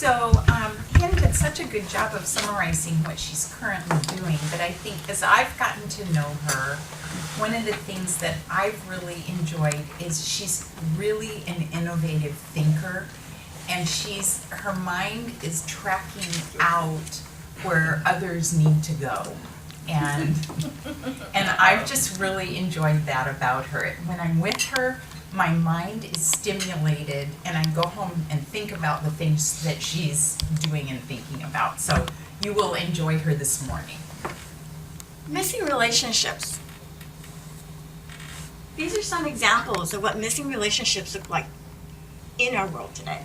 Hannah did such a good job of summarizing what she's currently doing, but I think as I've gotten to know her, one of the things that I've really enjoyed is she's really an innovative thinker, and her mind is tracking out where others need to go. And I've just really enjoyed that about her. When I'm with her, my mind is stimulated, and I go home and think about the things that she's doing and thinking about. So you will enjoy her this morning. Missing relationships. These are some examples of what missing relationships look like in our world today.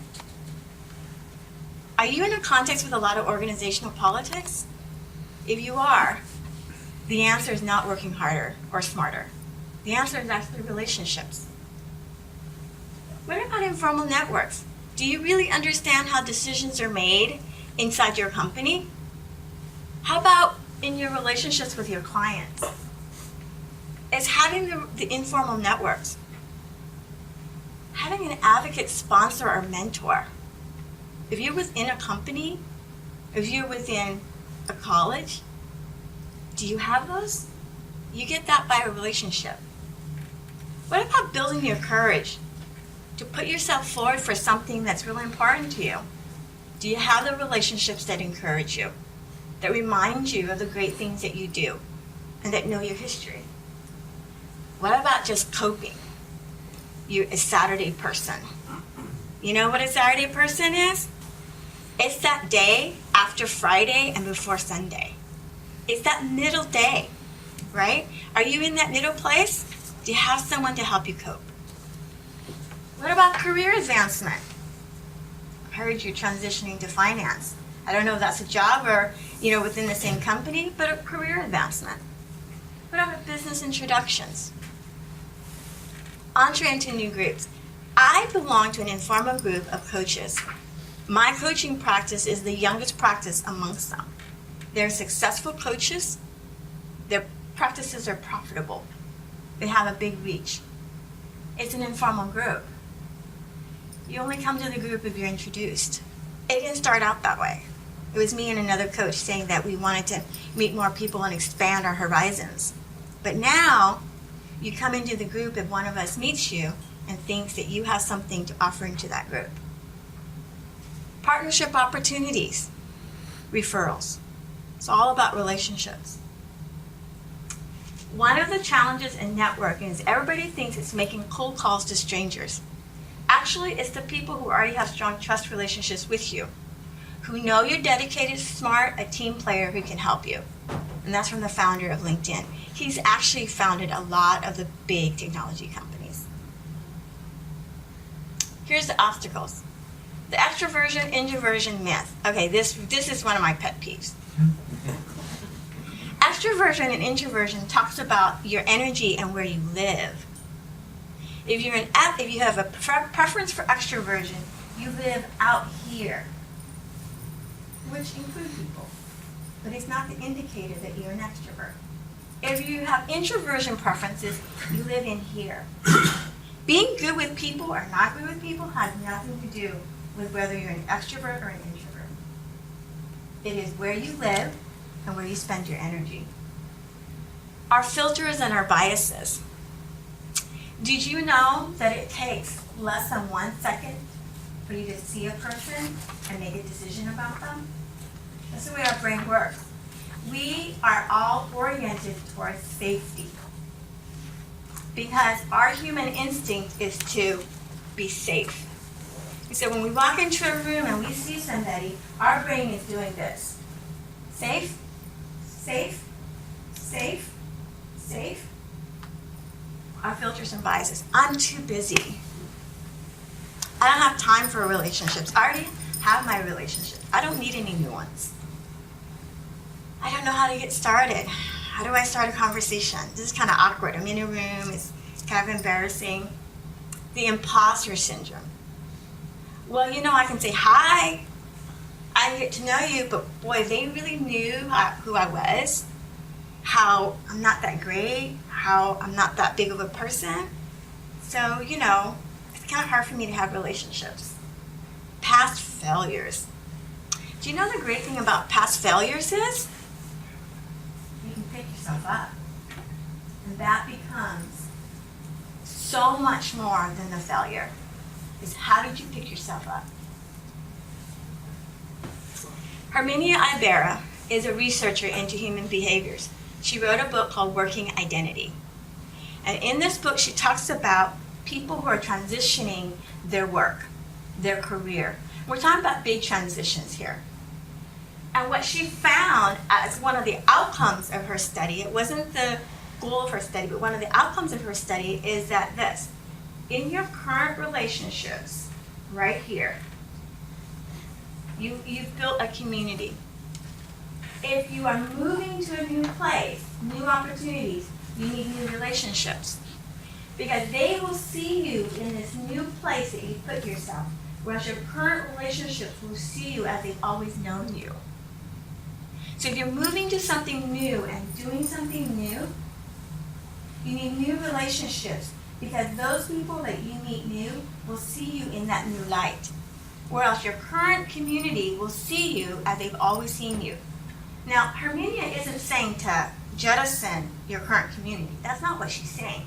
Are you in a context with a lot of organizational politics? If you are, the answer is not working harder or smarter. The answer is actually relationships. What about informal networks? Do you really understand how decisions are made inside your company? How about in your relationships with your clients? It's having the informal networks. Having an advocate, sponsor, or mentor. If you're within a company, if you're within a college, do you have those? You get that by a relationship. What about building your courage to put yourself forward for something that's really important to you? Do you have the relationships that encourage you, that remind you of the great things that you do, and that know your history? What about just coping? You're a Saturday person. You know what a Saturday person is? It's that day after Friday and before Sunday. It's that middle day, right? Are you in that middle place? Do you have someone to help you cope? What about career advancement? I heard you're transitioning to finance. I don't know if that's a job or, within the same company, but a career advancement. What about business introductions? Entree into new groups. I belong to an informal group of coaches. My coaching practice is the youngest practice amongst them. They're successful coaches. Their practices are profitable. They have a big reach. It's an informal group. You only come to the group if you're introduced. It didn't start out that way. It was me and another coach saying that we wanted to meet more people and expand our horizons. But now, you come into the group if one of us meets you and thinks that you have something to offer into that group. Partnership opportunities, referrals. It's all about relationships. One of the challenges in networking is everybody thinks it's making cold calls to strangers. Actually, it's the people who already have strong trust relationships with you, who know you're dedicated, smart, a team player who can help you. And that's from the founder of LinkedIn. He's actually founded a lot of the big technology companies. Here's the obstacles. The extroversion, introversion myth. Okay, this is one of my pet peeves. Extroversion and introversion talks about your energy and where you live. If you have a preference for extroversion, you live out here, which includes people, but it's not the indicator that you're an extrovert. If you have introversion preferences, you live in here. Being good with people or not good with people has nothing to do with whether you're an extrovert or an introvert. It is where you live and where you spend your energy. Our filters and our biases. Did you know that it takes less than 1 second for you to see a person and make a decision about them? That's the way our brain works. We are all oriented towards safety because our human instinct is to be safe. So when we walk into a room and we see somebody, our brain is doing this. Safe, safe, safe, safe. Our filters and biases. I'm too busy. I don't have time for relationships. I already have my relationships. I don't need any new ones. I don't know how to get started. How do I start a conversation? This is kind of awkward. I'm in a room. It's kind of embarrassing. The imposter syndrome. Well, I can say, hi, I get to know you, but boy, they really knew who I was, how I'm not that great, how I'm not that big of a person. So, it's kind of hard for me to have relationships. Past failures. Do you know the great thing about past failures is? You can pick yourself up. And that becomes so much more than the failure. Is how did you pick yourself up? Herminia Ibarra is a researcher into human behaviors. She wrote a book called Working Identity. And in this book, she talks about people who are transitioning their work, their career. We're talking about big transitions here. And what she found as one of the outcomes of her study, it wasn't the goal of her study, but one of the outcomes of her study is that this, in your current relationships, right here, you've built a community. If you are moving to a new place, new opportunities, you need new relationships. Because they will see you in this new place that you put yourself, whereas your current relationships will see you as they've always known you. So if you're moving to something new and doing something new, you need new relationships because those people that you meet new will see you in that new light. Whereas your current community will see you as they've always seen you. Now, Herminia isn't saying to jettison your current community. That's not what she's saying.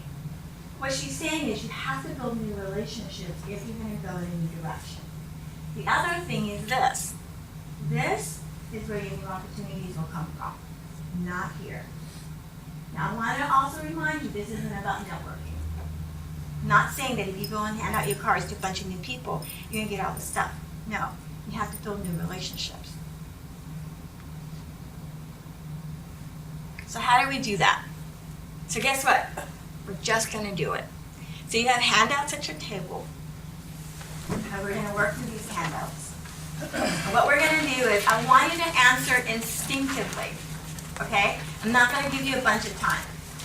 What she's saying is you have to build new relationships if you're going to go in a new direction. The other thing is this. This is where your new opportunities will come from, not here. Now, I want to also remind you, this isn't about networking. Not saying that if you go and hand out your cards to a bunch of new people, you're going to get all the stuff. No, you have to build new relationships. So how do we do that? So guess what? We're just going to do it. So you have handouts at your table. And we're going to work through these handouts. And what we're going to do is I want you to answer instinctively. Okay? I'm not going to give you a bunch of time.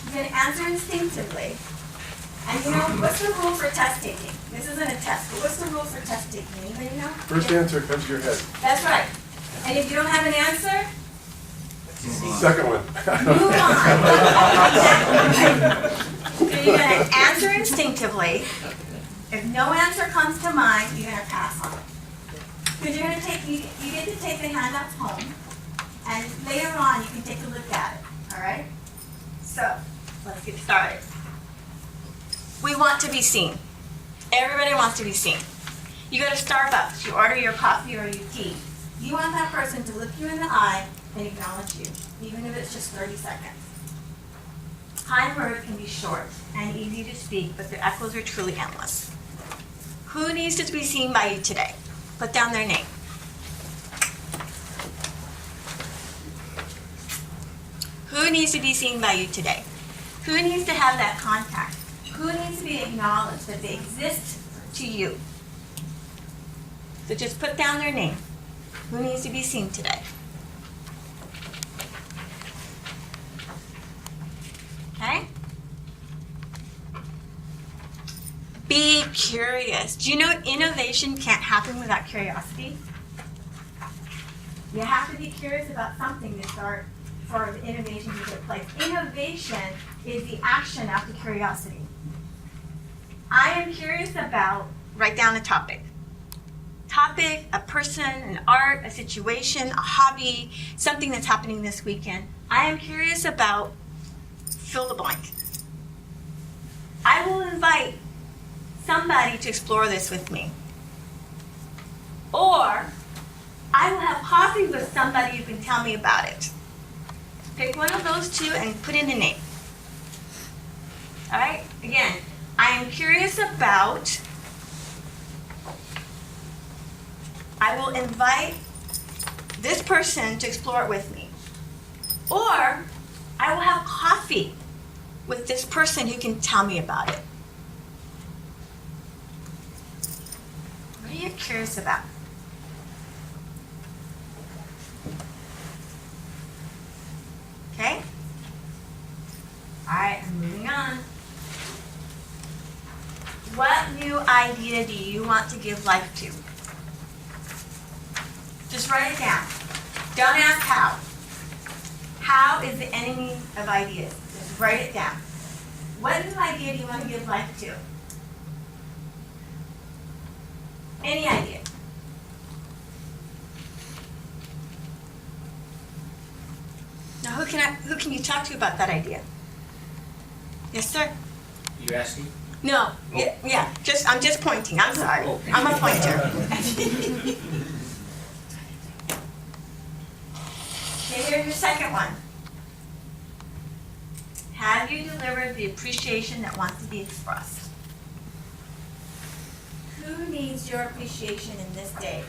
You're going to answer instinctively. And you know, what's the rule for test taking? This isn't a test, but what's the rule for test taking? Anybody know? First answer comes to your head. That's right. And if you don't have an answer, Second one. move on. So you're going to answer instinctively. If no answer comes to mind, you're going to pass on. Because you're going to take, you get to take the handouts home, and later on you can take a look at it. All right? So let's get started. We want to be seen. Everybody wants to be seen. You go to Starbucks, you order your coffee or your tea. You want that person to look you in the eye and acknowledge you, even if it's just 30 seconds. Kind words can be short and easy to speak, but their echoes are truly endless. Who needs to be seen by you today? Put down their name. Who needs to be seen by you today? Who needs to have that contact? Who needs to be acknowledged that they exist to you? So just put down their name. Who needs to be seen today? Okay? Be curious. Do you know innovation can't happen without curiosity? You have to be curious about something to start for the innovation to take place. Innovation is the action after curiosity. I am curious about, write down a topic. Topic, a person, an art, a situation, a hobby, something that's happening this weekend. I am curious about, fill the blank. I will invite somebody to explore this with me. Or, I will have coffee with somebody who can tell me about it. Pick one of those two and put in a name. All right? Again, I am curious about, I will invite this person to explore it with me. Or I will have coffee with this person who can tell me about it. What are you curious about? Okay? All right, I'm moving on. What new idea do you want to give life to? Just write it down. Don't ask how. How is the enemy of ideas. Just write it down. What new idea do you want to give life to? Any idea. who can you talk to about that idea? Yes, sir? You asking? No, yeah, I'm just pointing, I'm sorry. Oh. I'm a pointer. Okay, here's your second one. Have you delivered the appreciation that wants to be expressed? Who needs your appreciation in this day?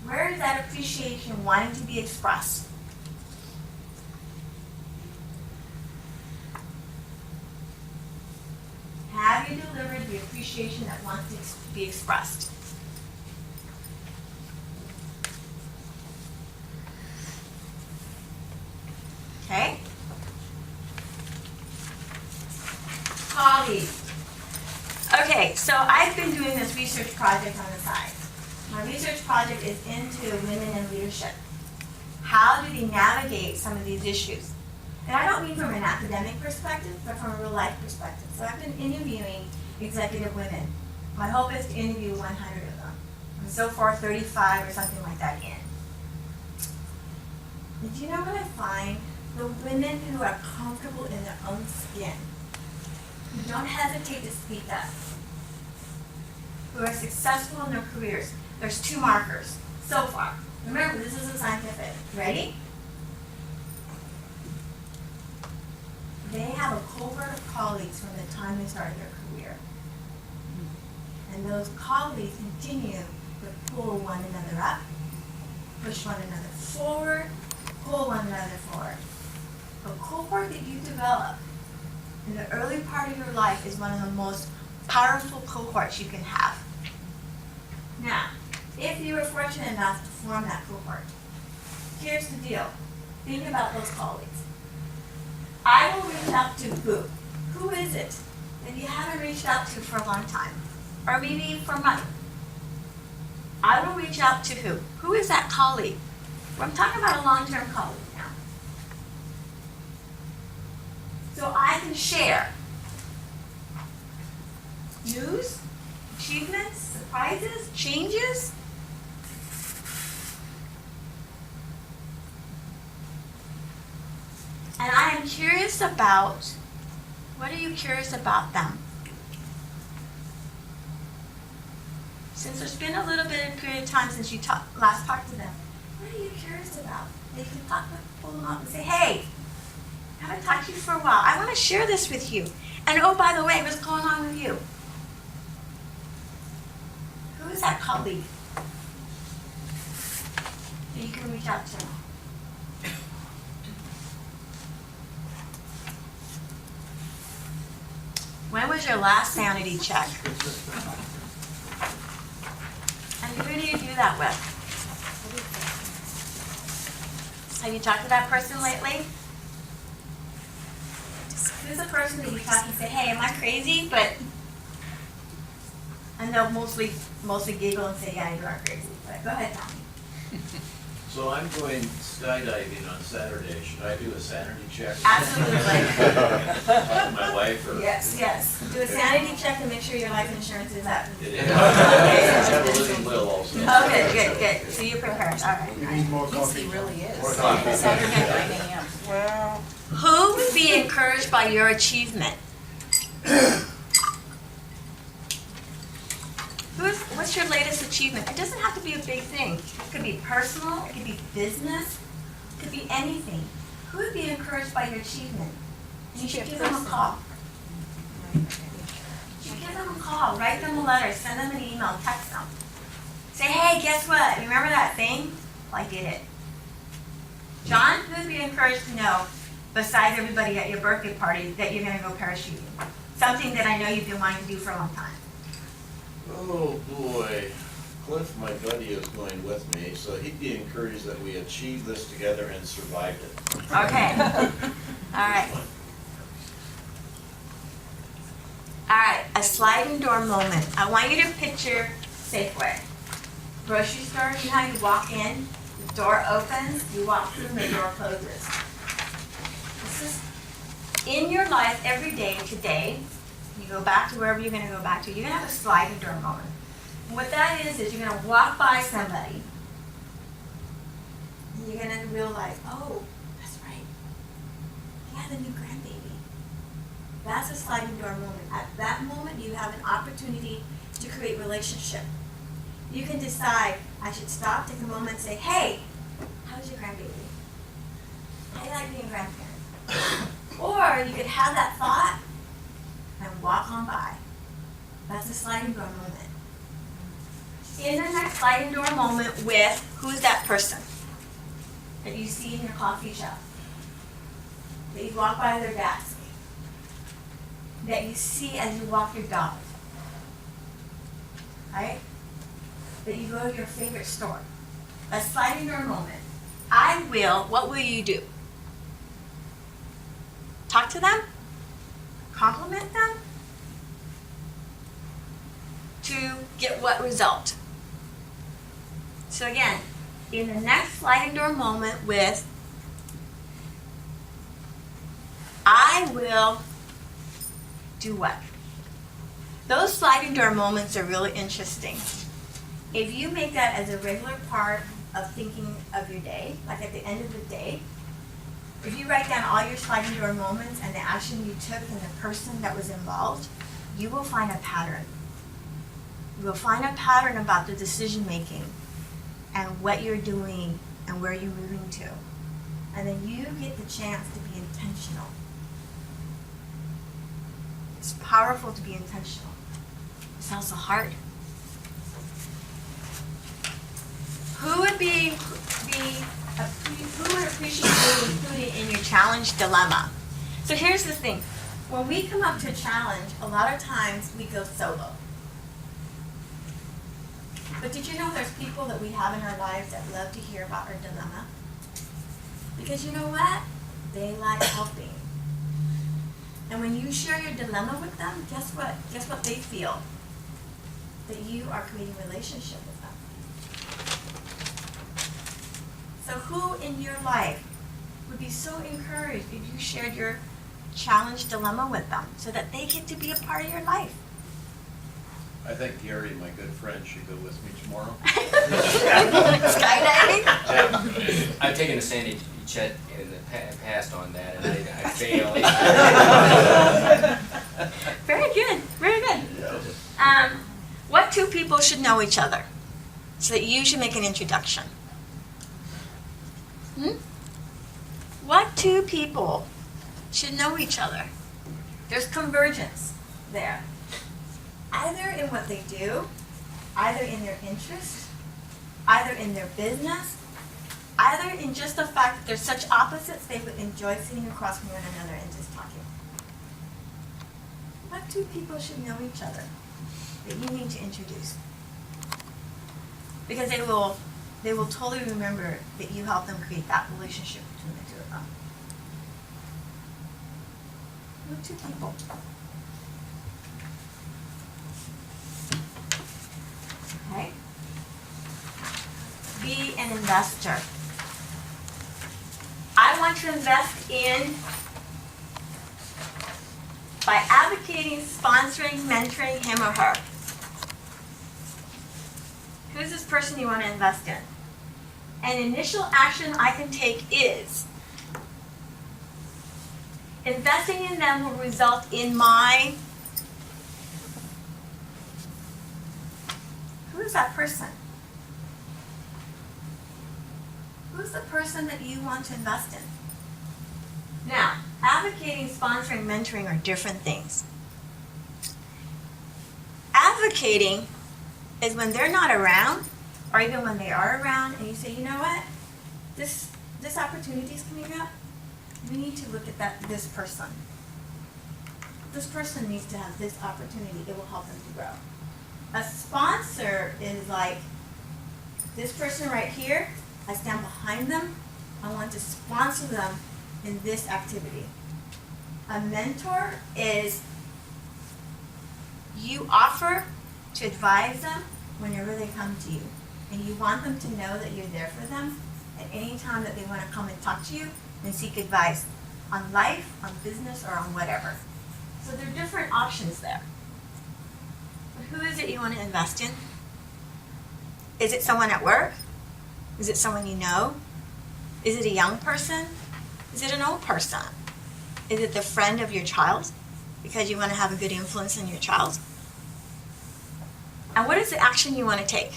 Where is that appreciation wanting to be expressed? Have you delivered the appreciation that wants to be expressed? Okay? Colleagues. Okay, so I've been doing this research project on the side. My research project is into women in leadership. How do they navigate some of these issues? And I don't mean from an academic perspective, but from a real life perspective. So I've been interviewing executive women. My hope is to interview 100 of them. And so far, 35 or something like that in. And do you know what I find? The women who are comfortable in their own skin, who don't hesitate to speak up, who are successful in their careers. There's 2 markers so far. Remember, this isn't scientific. Ready? They have a cohort of colleagues from the time they started their career. And those colleagues continue to pull one another up, push one another forward, pull one another forward. The cohort that you develop in the early part of your life is one of the most powerful cohorts you can have. Now, if you were fortunate enough to form that cohort, here's the deal. Think about those colleagues. I will reach out to who? Who is it that you haven't reached out to for a long time? Or maybe for money? I will reach out to who? Who is that colleague? Well, I'm talking about a long-term colleague now. So I can share news, achievements, surprises, changes. And I am curious about, what are you curious about them? Since there's been a little bit of period of time since you last talked to them, what are you curious about? They can pull them up and say, hey, I haven't talked to you for a while. I want to share this with you. And oh, by the way, what's going on with you? Who is that colleague that you can reach out to? When was your last sanity check? And who do you do that with? Have you talked to that person lately? Who's the person that you talk and say, hey, am I crazy? And they'll mostly giggle and say, yeah, you are crazy. But go ahead, Tommy. So I'm going skydiving on Saturday. Should I do a sanity check? Absolutely. Talk to my wife or? Yes. Do a sanity check and make sure your life insurance is up. It is. I have a living will also. Okay, good. So you're prepared. All right. You need more Yes, coffee. he really is. More coffee. Saturday at 9 a.m. Well. Who would be encouraged by your achievement? What's your latest achievement? It doesn't have to be a big thing. It could be personal, it could be business, it could be anything. Who would be encouraged by your achievement? You should give them a call. You should give them a call, write them a letter, send them an email, text them. Say, hey, guess what? Remember that thing? Well, I did it. John, who would be encouraged to know, besides everybody at your birthday party, that you're going to go parachuting? Something that I know you've been wanting to do for a long time. Oh, boy. Cliff, my buddy, is going with me, so he'd be encouraged that we achieved this together and survived it. Okay. All right. All right, a sliding door moment. I want you to picture Safeway. Grocery store, you know how you walk in, the door opens, you walk through and the door closes. This is in your life every day today. You go back to wherever you're going to go back to. You're going to have a sliding door moment. And what that is you're going to walk by somebody. And you're going to realize, oh, I had a new grandbaby. That's a sliding door moment. At that moment, you have an opportunity to create relationship. You can decide, I should stop, take a moment, and say, hey, how's your grandbaby? How do you like being a grandparent? Or you could have that thought and walk on by. That's a sliding door moment. In the next sliding door moment with, who's that person that you see in your coffee shop? That you walk by their desk? That you see as you walk your dog? Right? That you go to your favorite store? A sliding door moment. What will you do? Talk to them? Compliment them? To get what result? So again, in the next sliding door moment with, I will do what? Those sliding door moments are really interesting. If you make that as a regular part of thinking of your day, like at the end of the day, if you write down all your sliding door moments and the action you took and the person that was involved, you will find a pattern. You will find a pattern about the decision making and what you're doing and where you're moving to. And then you get the chance to be intentional. It's powerful to be intentional. It's also hard. Who would appreciate being included in your challenge dilemma? So here's the thing. When we come up to a challenge, a lot of times we go solo. But did you know there's people that we have in our lives that love to hear about our dilemma? Because you know what? They like helping. And when you share your dilemma with them, guess what? Guess what they feel? That you are creating a relationship with them. So who in your life would be so encouraged if you shared your challenge dilemma with them so that they get to be a part of your life? I think Gary, my good friend, should go with me tomorrow. Skydiving? Yeah. I've taken a Sandy Chet in the past on that, and I failed. Very good, very good. What two people should know each other so that you should make an introduction? What two people should know each other? There's convergence there. Either in what they do, either in their interests, either in their business, either in just the fact that they're such opposites they would enjoy sitting across from one another and just talking. What two people should know each other that you need to introduce? Because they will totally remember that you helped them create that relationship between the two of them. What two people? Okay. Be an investor. I want to invest in by advocating, sponsoring, mentoring him or her. Who's this person you want to invest in? An initial action I can take is investing in them will result in my. Who is that person? Who's the person that you want to invest in? Now, advocating, sponsoring, mentoring are different things. Advocating is when they're not around, or even when they are around, and you say, you know what? This opportunity is coming up. We need to look at this person. This person needs to have this opportunity. It will help them to grow. A sponsor is like, this person right here, I stand behind them. I want to sponsor them in this activity. A mentor is, you offer to advise them whenever they come to you. And you want them to know that you're there for them at any time that they want to come and talk to you and seek advice on life, on business, or on whatever. So there are different options there. But who is it you want to invest in? Is it someone at work? Is it someone you know? Is it a young person? Is it an old person? Is it the friend of your child? Because you want to have a good influence on your child? And what is the action you want to take?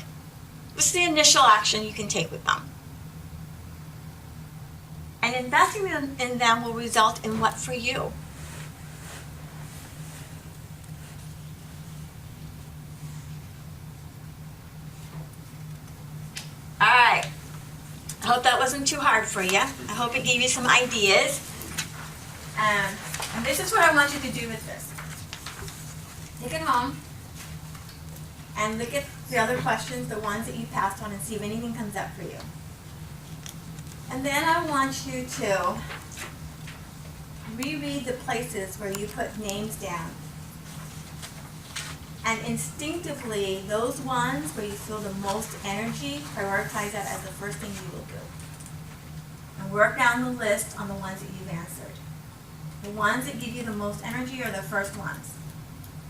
What's the initial action you can take with them? And investing in them will result in what for you? All right. I hope that wasn't too hard for you. I hope it gave you some ideas. And this is what I want you to do with this. Take it home and look at the other questions, the ones that you passed on, and see if anything comes up for you. And then I want you to reread the places where you put names down. And instinctively, those ones where you feel the most energy, prioritize that as the first thing you will do. And work down the list on the ones that you've answered. The ones that give you the most energy are the first ones.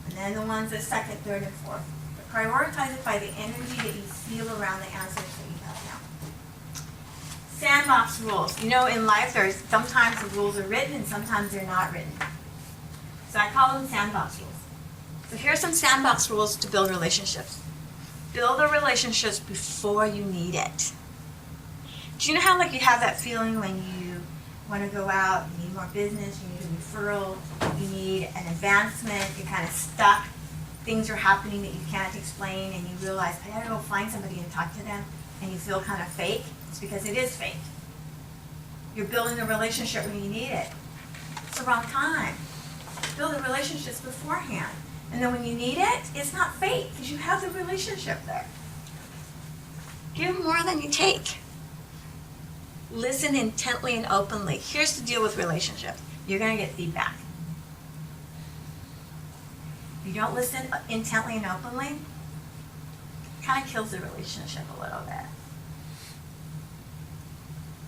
And then the ones that second, third, and fourth. But prioritize it by the energy that you feel around the answers that you have now. Sandbox rules. You know, in life, there's sometimes the rules are written and sometimes they're not written. So I call them sandbox rules. So here's some sandbox rules to build relationships. Build the relationships before you need it. Do you know how you have that feeling when you want to go out, you need more business, you need a referral, you need an advancement, you're kind of stuck, things are happening that you can't explain, and you realize, I gotta go find somebody and talk to them, and you feel kind of fake? It's because it is fake. You're building a relationship when you need it. It's the wrong time. Build the relationships beforehand. And then when you need it, it's not fake because you have the relationship there. Give more than you take. Listen intently and openly. Here's the deal with relationships. You're going to get feedback. If you don't listen intently and openly, it kind of kills the relationship a little bit.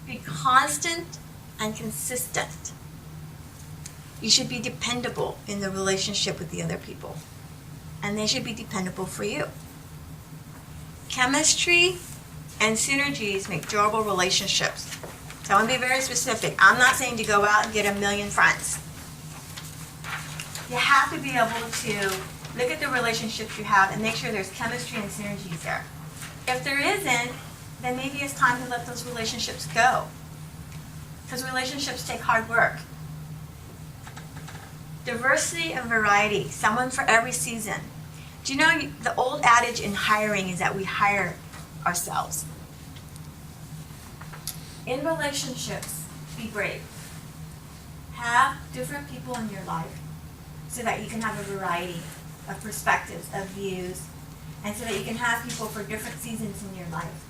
Be constant and consistent. You should be dependable in the relationship with the other people. And they should be dependable for you. Chemistry and synergies make durable relationships. So I want to be very specific. I'm not saying to go out and get 1 million friends. You have to be able to look at the relationships you have and make sure there's chemistry and synergies there. If there isn't, then maybe it's time to let those relationships go. Because relationships take hard work. Diversity and variety, someone for every season. Do you know the old adage in hiring is that we hire ourselves? In relationships, be brave. Have different people in your life so that you can have a variety of perspectives, of views, and so that you can have people for different seasons in your life.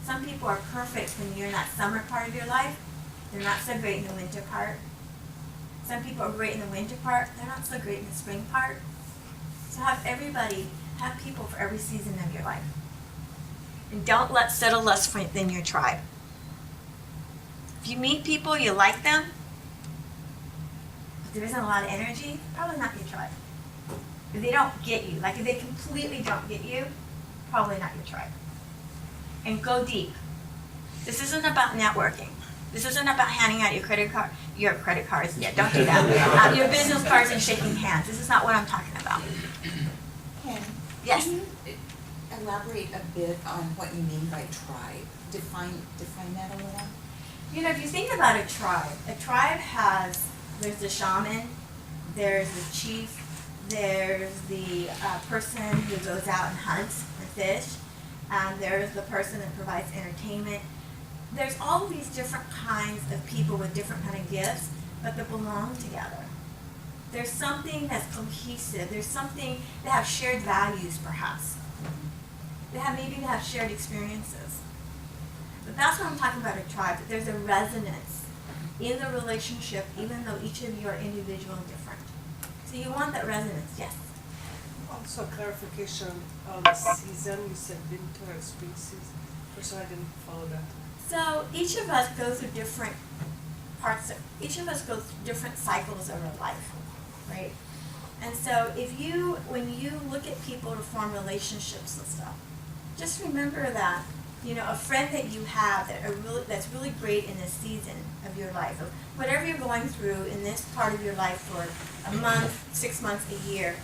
Some people are perfect when you're in that summer part of your life. They're not so great in the winter part. Some people are great in the winter part. They're not so great in the spring part. So have people for every season of your life. And don't settle less than your tribe. If you meet people, you like them, but there isn't a lot of energy, probably not your tribe. If they don't get you, if they completely don't get you, probably not your tribe. And go deep. This isn't about networking. This isn't about handing out your credit cards. Yeah, don't do that. Your business cards and shaking hands. This is not what I'm talking about. Ken, Yes. can you elaborate a bit on what you mean by tribe? Define that a little. If you think about a tribe there's the shaman, there's the chief, there's the person who goes out and hunts and fish, there's the person that provides entertainment. There's all of these different kinds of people with different kind of gifts, but that belong together. There's something that's cohesive. There's something that have shared values, perhaps. They have shared experiences. But that's what I'm talking about, a tribe. That there's a resonance in the relationship, even though each of you are individual and different. So you want that resonance, yes. Also clarification on the season, you said winter and spring season, so I didn't follow that. So each of us go through different different cycles of our life, right? And so when you look at people to form relationships and stuff, just remember that you know, a friend that you have that's really great in this season of your life, of whatever you're going through in this part of your life for a month, 6 months, a year,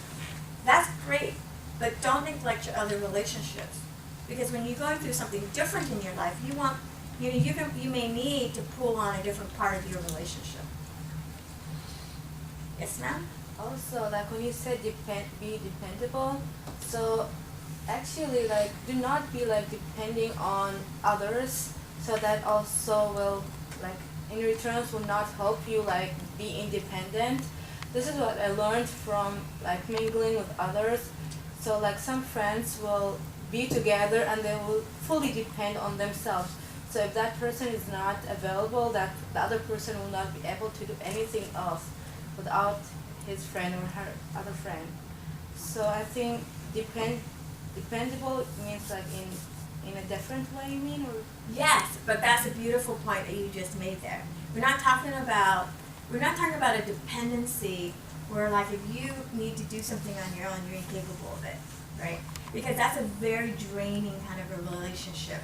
that's great. But don't neglect your other relationships. Because when you're going through something different in your life, you may need to pull on a different part of your relationship. Yes, ma'am? Also, like when you said be dependable, so actually like do not be like depending on others, so that also will like in returns will not help you like be independent. This is what I learned from like mingling with others. So like some friends will be together and they will fully depend on themselves. So if that person is not available, that the other person will not be able to do anything else without his friend or her other friend. So I think dependable means like in a different way, you mean, or? Yes, but that's a beautiful point that you just made there. We're not talking about a dependency where like if you need to do something on your own, you're incapable of it, right? Because that's a very draining kind of a relationship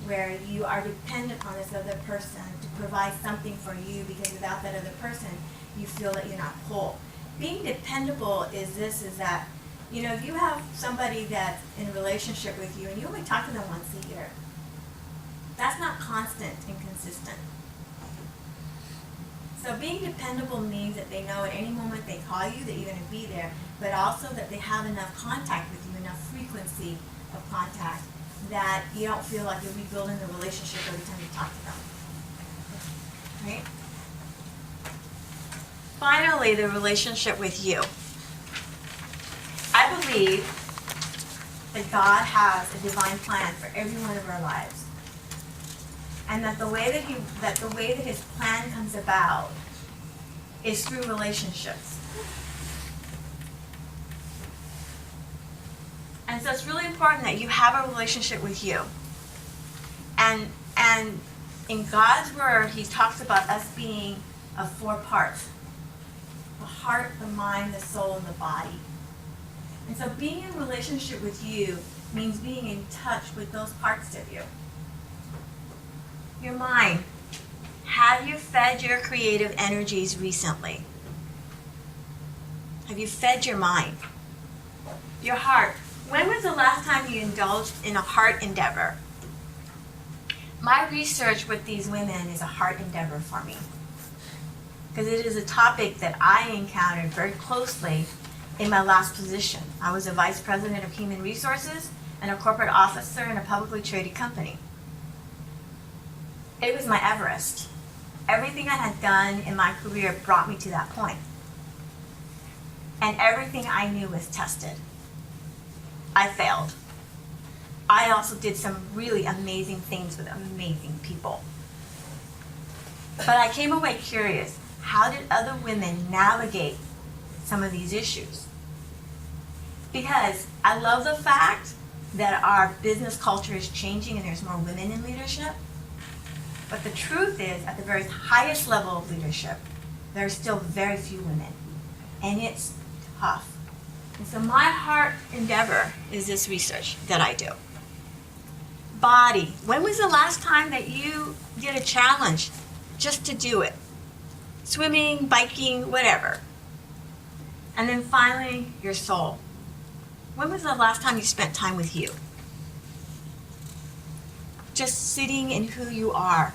where you are dependent on this other person to provide something for you, because without that other person, you feel that you're not whole. Being dependable is that, you know, if you have somebody that's in a relationship with you and you only talk to them once a year, that's not constant and consistent. So being dependable means that they know at any moment they call you that you're going to be there, but also that they have enough contact with you, enough frequency of contact, that you don't feel like you're rebuilding the relationship every time you talk to them. Right? Finally, the relationship with you. I believe that God has a divine plan for every one of our lives. And that the way that his plan comes about is through relationships. And so it's really important that you have a relationship with you. And in God's word, he talks about us being of 4 parts: the heart, the mind, the soul, and the body. And so being in relationship with you means being in touch with those parts of you. Your mind. Have you fed your creative energies recently? Have you fed your mind? Your heart. When was the last time you indulged in a heart endeavor? My research with these women is a heart endeavor for me, because it is a topic that I encountered very closely in my last position. I was a vice president of human resources and a corporate officer in a publicly traded company. It was my Everest. Everything I had done in my career brought me to that point. And everything I knew was tested. I failed. I also did some really amazing things with amazing people. But I came away curious. How did other women navigate some of these issues? Because I love the fact that our business culture is changing and there's more women in leadership. But the truth is, at the very highest level of leadership, there are still very few women. And it's tough. And so my heart endeavor is this research that I do. Body. When was the last time that you did a challenge just to do it? Swimming, biking, whatever. And then finally, your soul. When was the last time you spent time with you? Just sitting in who you are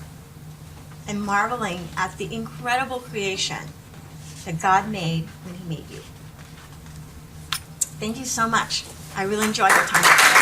and marveling at the incredible creation that God made when he made you. Thank you so much. I really enjoyed our time together.